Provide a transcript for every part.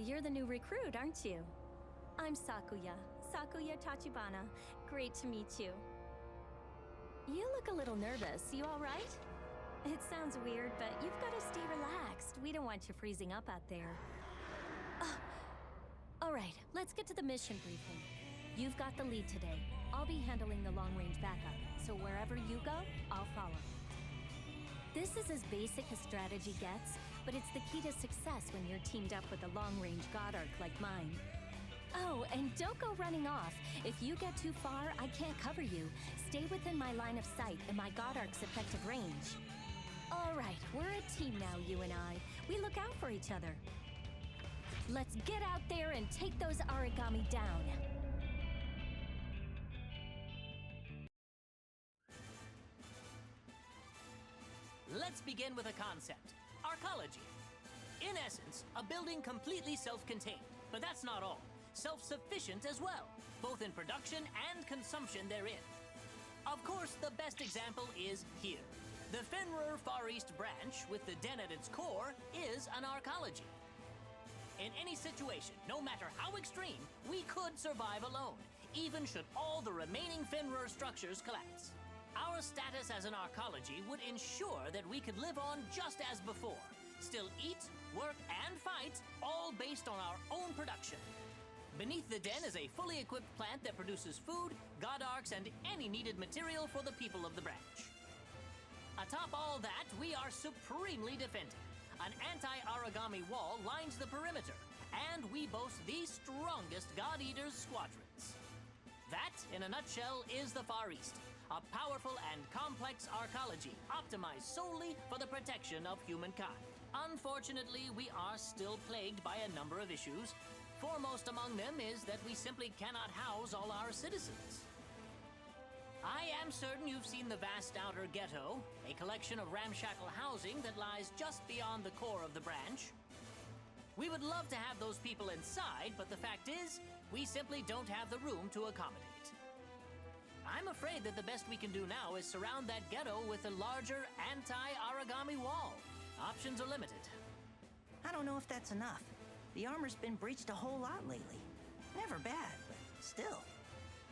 you're the new recruit, aren't you? I'm Sakuya. Sakuya Tachibana. Great to meet you. You look a little nervous. You all right? It sounds weird, but you've got to stay relaxed. We don't want you freezing up out there. All right, let's get to the mission briefing. You've got the lead today. I'll be handling the long-range backup, so wherever you go, I'll follow. This is as basic a strategy gets, but it's the key to success when you're teamed up with a long-range god arc like mine. Oh, and don't go running off. If you get too far, I can't cover you. Stay within my line of sight and my god arc's effective range. All right, we're a team now, you and I. We look out for each other. Let's get out there and take those origami down. Let's begin with a concept, arcology. In essence, a building completely self-contained, but that's not all. Self-sufficient as well, both in production and consumption therein. Of course, the best example is here. The Fenrir Far East branch, with the den at its core, is an arcology. In any situation, no matter how extreme, we could survive alone, even should all the remaining Fenrir structures collapse. Our status as an arcology would ensure that we could live on just as before, still eat, work, and fight, all based on our own production. Beneath the den is a fully equipped plant that produces food, god arcs, and any needed material for the people of the branch. Atop all that, we are supremely defended. An anti-origami wall lines the perimeter, and we boast the strongest God Eaters squadrons. That, in a nutshell, is the Far East, a powerful and complex arcology optimized solely for the protection of humankind. Unfortunately, we are still plagued by a number of issues. Foremost among them is that we simply cannot house all our citizens. I am certain you've seen the vast outer ghetto, a collection of ramshackle housing that lies just beyond the core of the branch. We would love to have those people inside, but the fact is, we simply don't have the room to accommodate. I'm afraid that the best we can do now is surround that ghetto with a larger anti-origami wall. Options are limited. I don't know if that's enough. The armor's been breached a whole lot lately. Never bad, but still.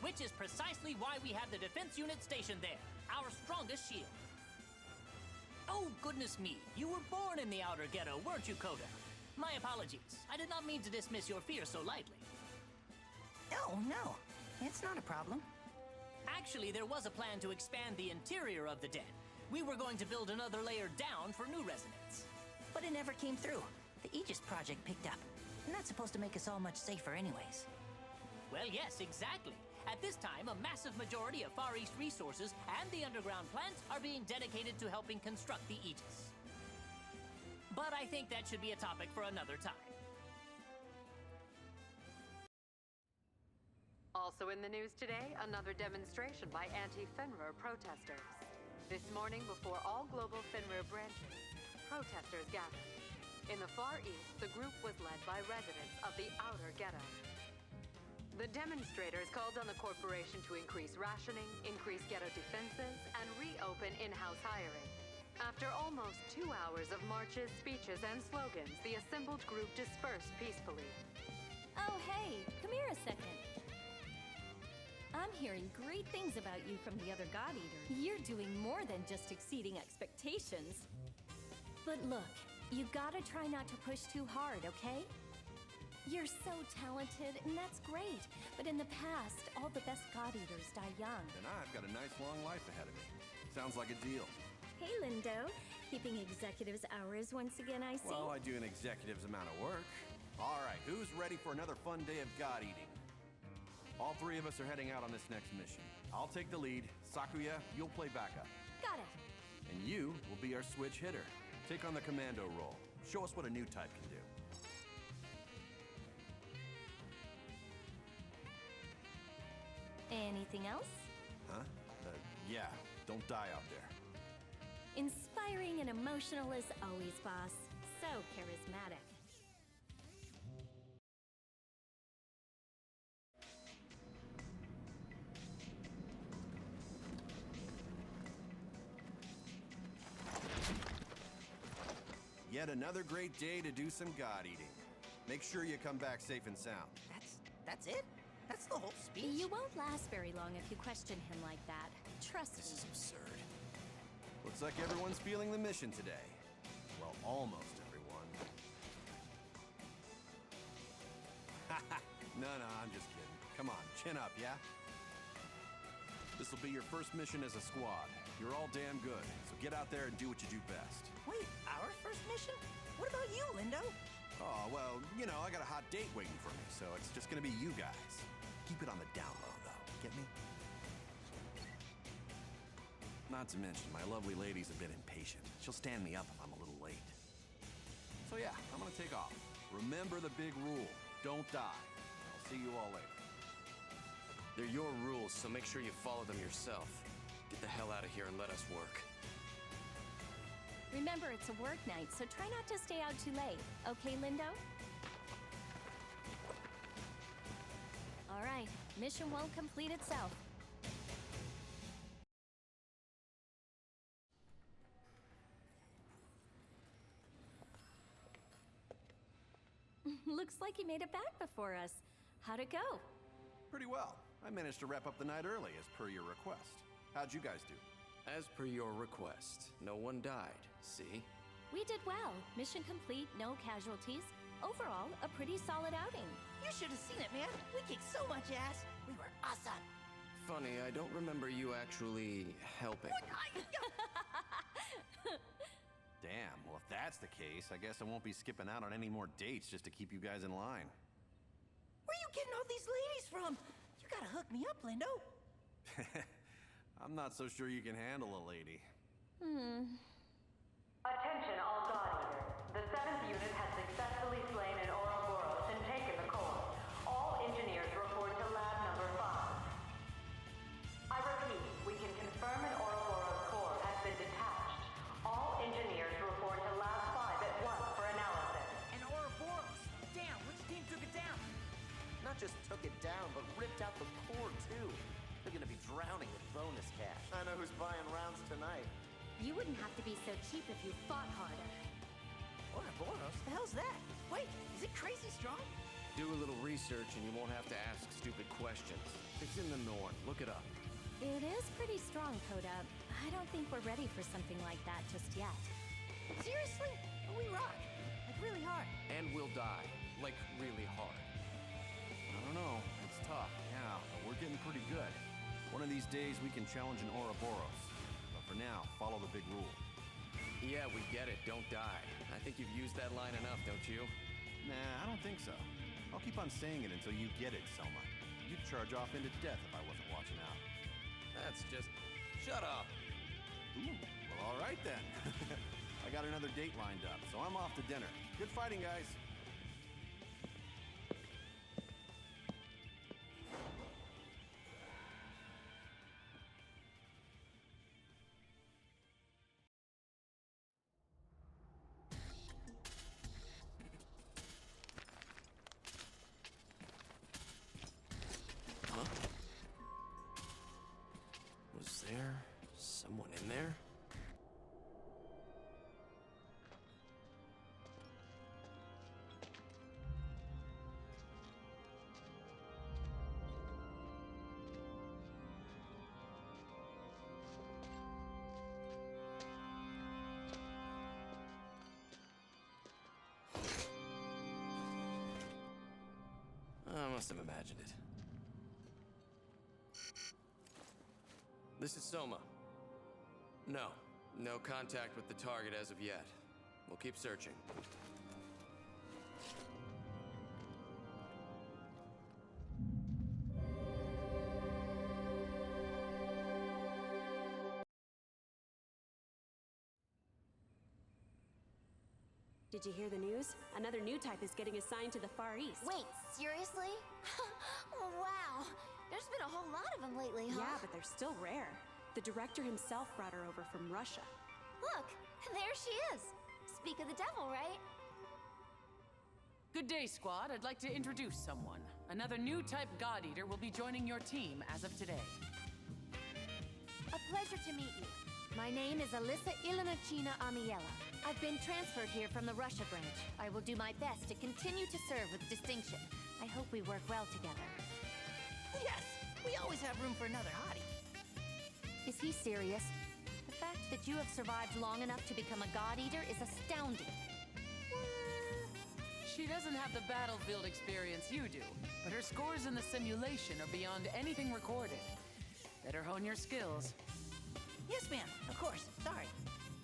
Which is precisely why we have the defense unit stationed there, our strongest shield. Oh, goodness me, you were born in the outer ghetto, weren't you, Koda? My apologies. I did not mean to dismiss your fear so lightly. Oh, no. It's not a problem. Actually, there was a plan to expand the interior of the den. We were going to build another layer down for new residents. But it never came through. The Aegis project picked up. And that's supposed to make us all much safer anyways. Well, yes, exactly. At this time, a massive majority of Far East resources and the underground plant are being dedicated to helping construct the Aegis. But I think that should be a topic for another time. Also in the news today, another demonstration by anti-Fenrir protesters. This morning, before all global Fenrir branches, protesters gathered. In the Far East, the group was led by residents of the outer ghetto. The demonstrators called on the corporation to increase rationing, increase ghetto defenses, and reopen in-house hiring. After almost 2 hours of marches, speeches, and slogans, the assembled group dispersed peacefully. Oh, hey, come here a second. I'm hearing great things about you from the other God Eater. You're doing more than just exceeding expectations. But look, you gotta try not to push too hard, okay? You're so talented, and that's great. But in the past, all the best God Eaters die young. And I've got a nice long life ahead of me. Sounds like a deal. Hey, Lindo. Keeping executives' hours once again, I see. Well, I do an executive's amount of work. All right, who's ready for another fun day of God eating? All three of us are heading out on this next mission. I'll take the lead. Sakuya, you'll play backup. Got it. And you will be our switch hitter. Take on the commando role. Show us what a new type can do. Anything else? Huh? Yeah, don't die out there. Inspiring and emotional as always, boss. So charismatic. Yet another great day to do some God eating. Make sure you come back safe and sound. That's it? That's the whole speech? You won't last very long if you question him like that. Trust This me. is absurd. Looks like everyone's feeling the mission today. Well, almost everyone. No, I'm just kidding. Come on, chin up, yeah? This'll be your first mission as a squad. You're all damn good, so get out there and do what you do best. Wait, our first mission? What about you, Lindo? Oh, well, you know, I got a hot date waiting for me, so it's just gonna be you guys. Keep it on the down low, though. Get me? Not to mention, my lovely lady's a bit impatient. She'll stand me up if I'm a little late. So yeah, I'm gonna take off. Remember the big rule. Don't die. I'll see you all later. They're your rules, so make sure you follow them yourself. Get the hell out of here and let us work. Remember, it's a work night, so try not to stay out too late. Okay, Lindo? All right, mission won't complete itself. Looks like you made it back before us. How'd it go? Pretty well. I managed to wrap up the night early, as per your request. How'd you guys do? As per your request, no one died, see? We did well. Mission complete, no casualties. Overall, a pretty solid outing. You should have seen it, man. We kicked so much ass. We were awesome. Funny, I don't remember you actually helping. Damn, well, if that's the case, I guess I won't be skipping out on any more dates just to keep you guys in line. Where you getting all these ladies from? You gotta hook me up, Lindo. I'm not so sure you can handle a lady. Attention all God-eaters. The 7th unit has successfully slain an Ouroboros and taken the core. All engineers report to lab number 5. I repeat, we can confirm an Ouroboros core has been detached. All engineers report to lab 5 at once for analysis. And Ouroboros! Damn, which team took it down? Not just took it down, but ripped out the core, too. They're gonna be drowning with bonus cash. I know who's buying rounds tonight. You wouldn't have to be so cheap if you fought harder. Ouroboros? The hell's that? Wait, is it crazy strong? Do a little research and you won't have to ask stupid questions. It's in the Norn. Look it up. It is pretty strong, Coda. I don't think we're ready for something like that just yet. Seriously? We rock. Like really hard. And we'll die. Like, really hard. I don't know. It's tough, yeah, but we're getting pretty good. One of these days, we can challenge an Ouroboros. But for now, follow the big rule. Yeah, we get it. Don't die. I think you've used that line enough, don't you? Nah, I don't think so. I'll keep on saying it until you get it, Selma. You'd charge off into death if I wasn't watching out. That's just... Shut up! Ooh, well, all right then. I got another date lined up, so I'm off to dinner. Good fighting, guys. Was there someone in there? I must have imagined it. This is Soma. No contact with the target as of yet. We'll keep searching. Did you hear the news? Another new type is getting assigned to the Far East. Wait, seriously? Wow. There's been a whole lot of them lately, huh? Yeah, but they're still rare. The director himself brought her over from Russia. Look, there she is. Speak of the devil, right? Good day, squad. I'd like to introduce someone. Another new type God-eater will be joining your team as of today. A pleasure to meet you. My name is Alyssa Ilinachina Amiela. I've been transferred here from the Russia branch. I will do my best to continue to serve with distinction. I hope we work well together. Yes, we always have room for another hottie. Is he serious? The fact that you have survived long enough to become a God-Eater is astounding. She doesn't have the battlefield experience you do, but her scores in the simulation are beyond anything recorded. Better hone your skills. Yes, ma'am. Of course. Sorry.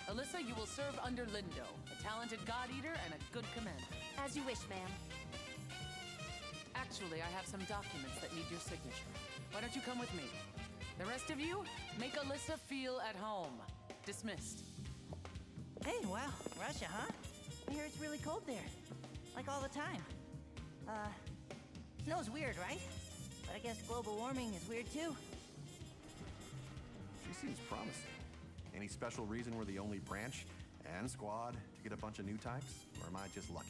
Alyssa, you will serve under Lindo, a talented God-Eater and a good commander. As you wish, ma'am. Actually, I have some documents that need your signature. Why don't you come with me? The rest of you, make Alyssa feel at home. Dismissed. Hey, wow. Russia, huh? I hear it's really cold there. Like all the time. Snow's weird, right? But I guess global warming is weird too. She seems promising. Any special reason we're the only branch and squad to get a bunch of new types? Or am I just lucky?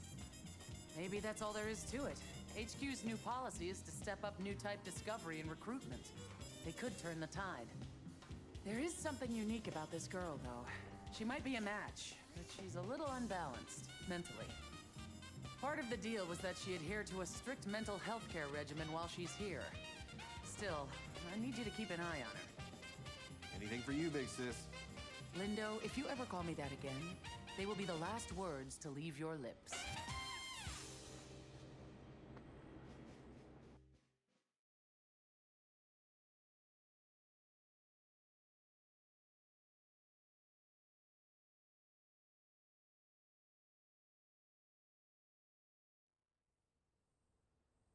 Maybe that's all there is to it. HQ's new policy is to step up new type discovery and recruitment. They could turn the tide. There is something unique about this girl, though. She might be a match, but she's a little unbalanced, mentally. Part of the deal was that she adhered to a strict mental health care regimen while she's here. Still, I need you to keep an eye on her. Anything for you, big sis. Lindo, if you ever call me that again, they will be the last words to leave your lips.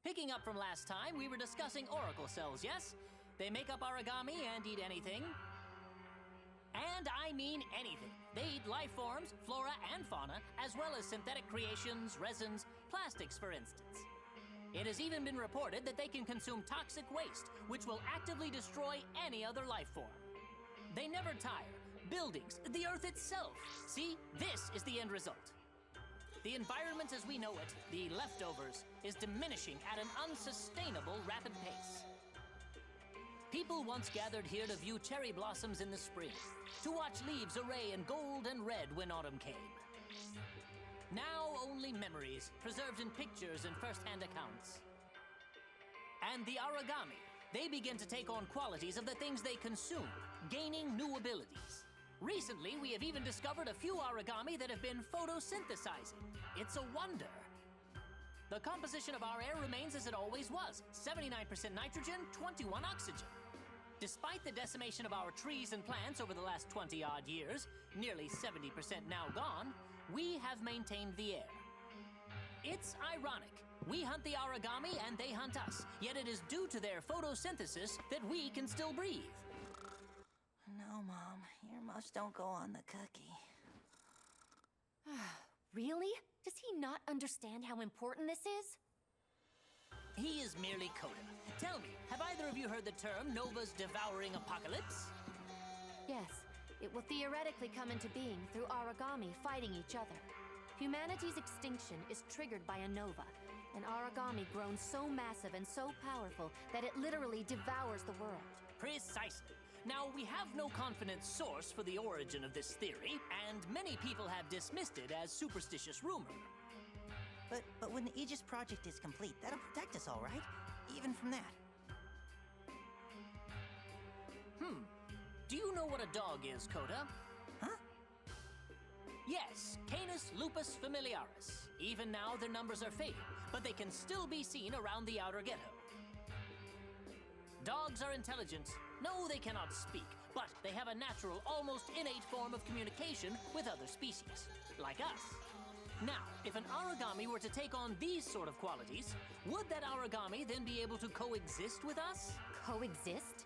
Picking up from last time, we were discussing oracle cells, yes? They make up origami and eat anything. And I mean anything. They eat life forms, flora and fauna, as well as synthetic creations, resins, plastics, for instance. It has even been reported that they can consume toxic waste, which will actively destroy any other life form. They never tire. Buildings, the Earth itself. See, this is the end result. The environment as we know it, the leftovers, is diminishing at an unsustainable rapid pace. People once gathered here to view cherry blossoms in the spring, to watch leaves array in gold and red when autumn came. Now only memories, preserved in pictures and first-hand accounts. And the origami, they begin to take on qualities of the things they consume, gaining new abilities. Recently, we have even discovered a few origami that have been photosynthesizing. It's a wonder. The composition of our air remains as it always was, 79% nitrogen, 21 oxygen. Despite the decimation of our trees and plants over the last 20-odd years, nearly 70% now gone, we have maintained the air. It's ironic. We hunt the origami and they hunt us, yet it is due to their photosynthesis that we can still breathe. No, Mom. Earmuffs don't go on the cookie. Really? Does he not understand how important this is? He is merely Coda. Tell me, have either of you heard the term Nova's devouring apocalypse? Yes. It will theoretically come into being through origami fighting each other. Humanity's extinction is triggered by a nova, an origami grown so massive and so powerful that it literally devours the world. Precisely. Now, we have no confident source for the origin of this theory, and many people have dismissed it as superstitious rumor. But when the Aegis project is complete, that'll protect us all right? Even from that. Do you know what a dog is, Coda? Huh? Yes, Canis lupus familiaris. Even now, their numbers are fading, but they can still be seen around the outer ghetto. Dogs are intelligent. No, they cannot speak, but they have a natural, almost innate form of communication with other species, like us. Now, if an origami were to take on these sort of qualities, would that origami then be able to coexist with us? Coexist?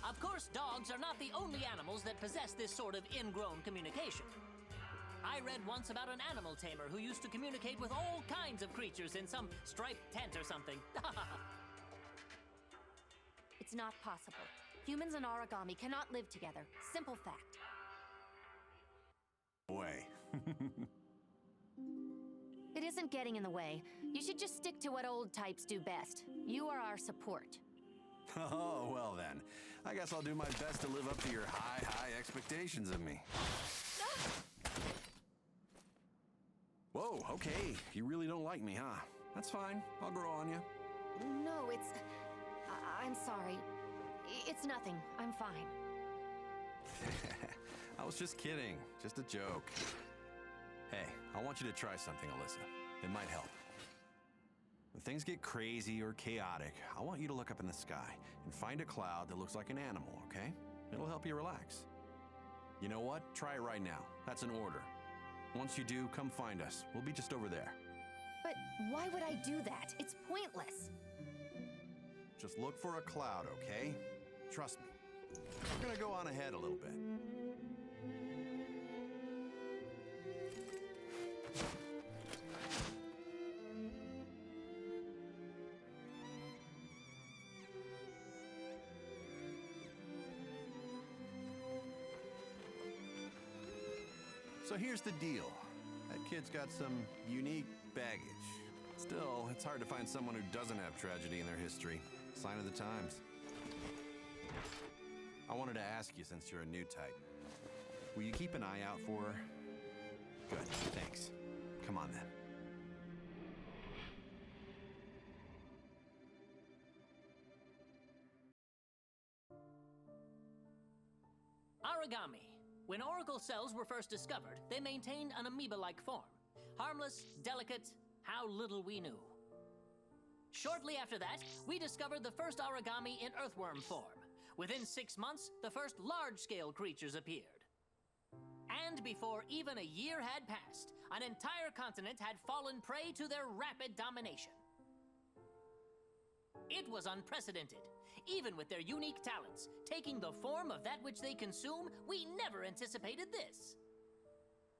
Of course, dogs are not the only animals that possess this sort of ingrown communication. I read once about an animal tamer who used to communicate with all kinds of creatures in some striped tent or something. It's not possible. Humans and origami cannot live together. Simple fact. Way. It isn't getting in the way. You should just stick to what old types do best. You are our support. Oh, well then. I guess I'll do my best to live up to your high expectations of me. Whoa, okay. You really don't like me, huh? That's fine. I'll grow on you. No, it's... I'm sorry. It's nothing. I'm fine. I was just kidding. Just a joke. Hey, I want you to try something, Alyssa. It might help. When things get crazy or chaotic, I want you to look up in the sky and find a cloud that looks like an animal, okay? It'll help you relax. You know what? Try it right now. That's an order. Once you do, come find us. We'll be just over there. But why would I do that? It's pointless. Just look for a cloud, okay? Trust me. I'm gonna go on ahead a little bit. So here's the deal. That kid's got some unique baggage. Still, it's hard to find someone who doesn't have tragedy in their history. Sign of the times. I wanted to ask you, since you're a new type, will you keep an eye out for her? Good, thanks. Come on then. Origami. When oracle cells were first discovered, they maintained an amoeba-like form. Harmless, delicate, how little we knew. Shortly after that, we discovered the first origami in earthworm form. Within 6 months, the first large-scale creatures appeared. And before even a year had passed, an entire continent had fallen prey to their rapid domination. It was unprecedented. Even with their unique talents, taking the form of that which they consume, we never anticipated this.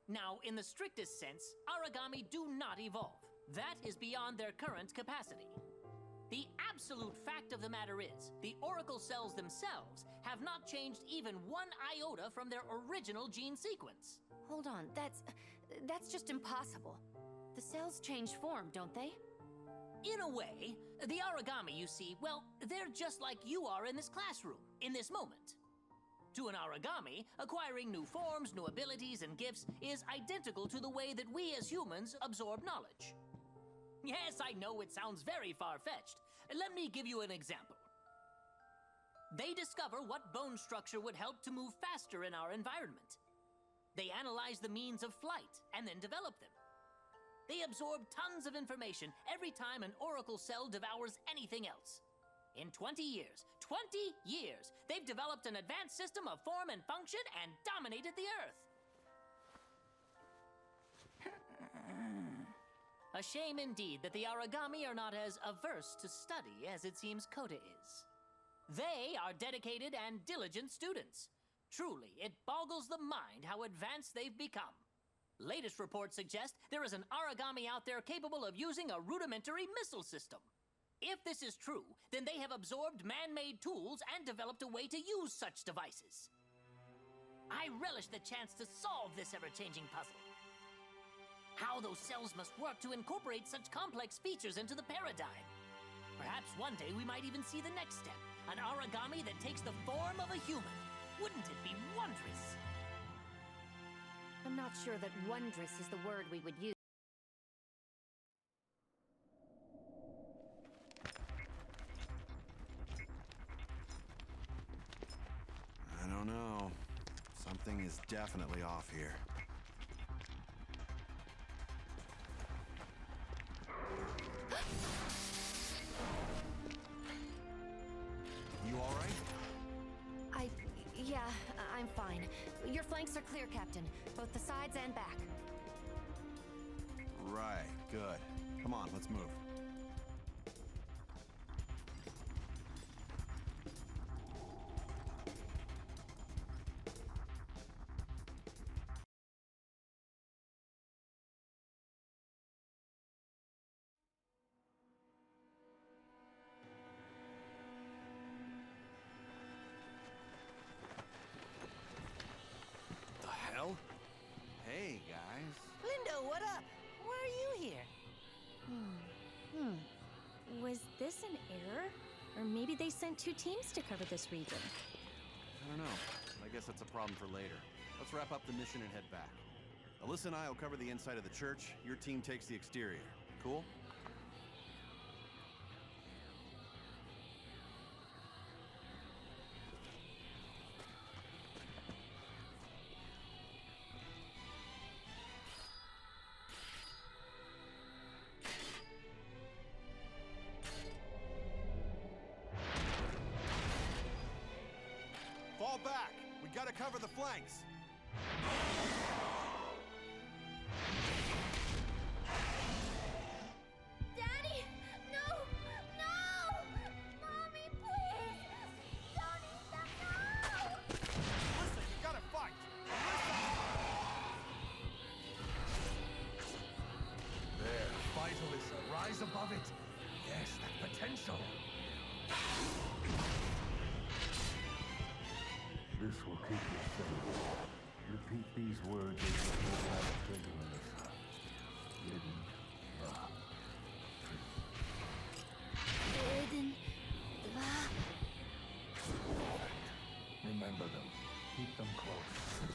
Now, in the strictest sense, origami do not evolve. That is beyond their current capacity. The absolute fact of the matter is, the oracle cells themselves have not changed even 1 iota from their original gene sequence. Hold on, that's just impossible. The cells change form, don't they? In a way, the origami you see, well, they're just like you are in this classroom, in this moment. To an origami, acquiring new forms, new abilities, and gifts is identical to the way that we as humans absorb knowledge. Yes, I know it sounds very far-fetched. Let me give you an example. They discover what bone structure would help to move faster in our environment. They analyze the means of flight and then develop them. They absorb tons of information every time an oracle cell devours anything else. In 20 years, they've developed an advanced system of form and function and dominated the Earth. A shame indeed that the origami are not as averse to study as it seems Coda is. They are dedicated and diligent students. Truly, it boggles the mind how advanced they've become. Latest reports suggest there is an origami out there capable of using a rudimentary missile system. If this is true, then they have absorbed man-made tools and developed a way to use such devices. I relish the chance to solve this ever-changing puzzle. How those cells must work to incorporate such complex features into the paradigm. Perhaps one day we might even see the next step, an origami that takes the form of a human. Wouldn't it be wondrous? I'm not sure that wondrous is the word we would use. I don't know. Something is definitely off here. You all right? Yeah, I'm fine. Your flanks are clear, Captain. Both the sides and back. Right, good. Come on, let's move. Hey, guys. Lindo, what up? Why are you here? Was this an error? Or maybe they sent 2 teams to cover this region. I don't know. I guess that's a problem for later. Let's wrap up the mission and head back. Alyssa and I will cover the inside of the church. Your team takes the exterior. Cool? Fall back! We gotta cover the flanks! Daddy! No! No! Mommy, please! Don't eat them now! Alyssa, you gotta fight! There, fight, Alyssa. Rise above it. Yes, that potential. This will keep you safe. Repeat these words as you go out to Alyssa. Hidden. Hidden. Remember them. Keep them close.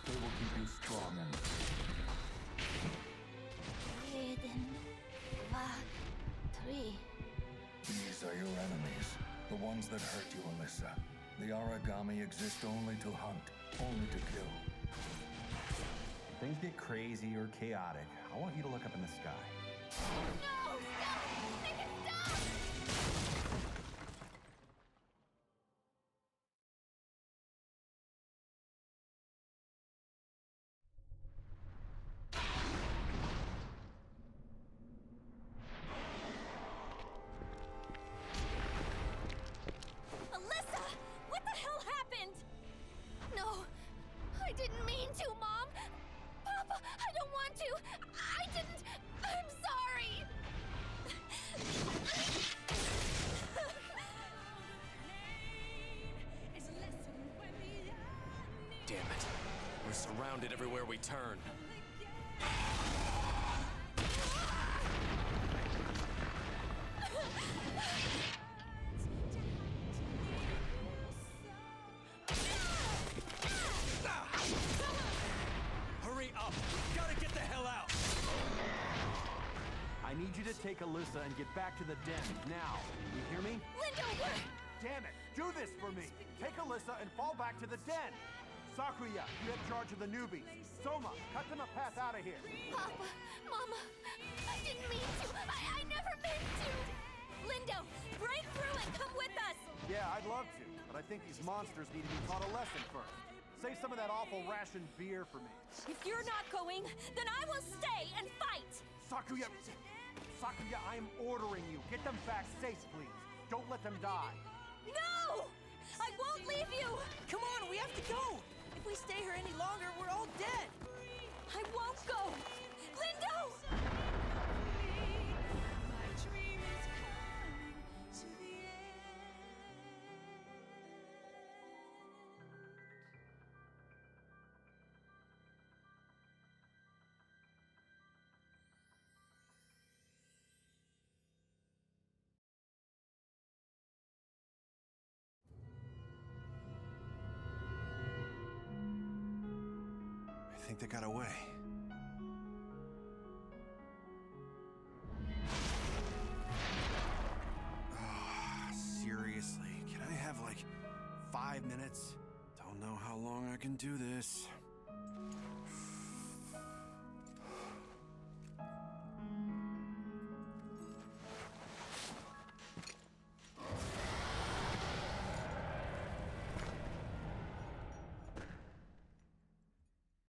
They will keep you strong and... Hidden. 3. These are your enemies. The ones that hurt you, Alyssa. The origami exist only to hunt, only to kill. When things get crazy or chaotic, I want you to look up in the sky. No! Stop! Make it stop! Alyssa! What the hell happened? No, I didn't mean to, Mom. Papa, I don't want to. I didn't. I'm sorry. Damn it. We're surrounded everywhere we turn. Hurry up! Gotta get the hell out! I need you to take Alyssa and get back to the den, now. You hear me? Lindo, we're... Damn it! Do this for me! Take Alyssa and fall back to the den! Sakuya, you have charge of the newbies. Soma, cut them a path out of here. Papa, Mama, I didn't mean to. I never meant to. Lindo, break through and come with us. Yeah, I'd love to, but I think these monsters need to be taught a lesson first. Save some of that awful ration beer for me. If you're not going, then I will stay and fight. Sakuya, I am ordering you. Get them back safe, please. Don't let them die. No! I won't leave you! Come on, we have to go! If we stay here any longer, we're all dead! I won't go! Lindo! I think they got away. Seriously, can I have like 5 minutes? Don't know how long I can do this.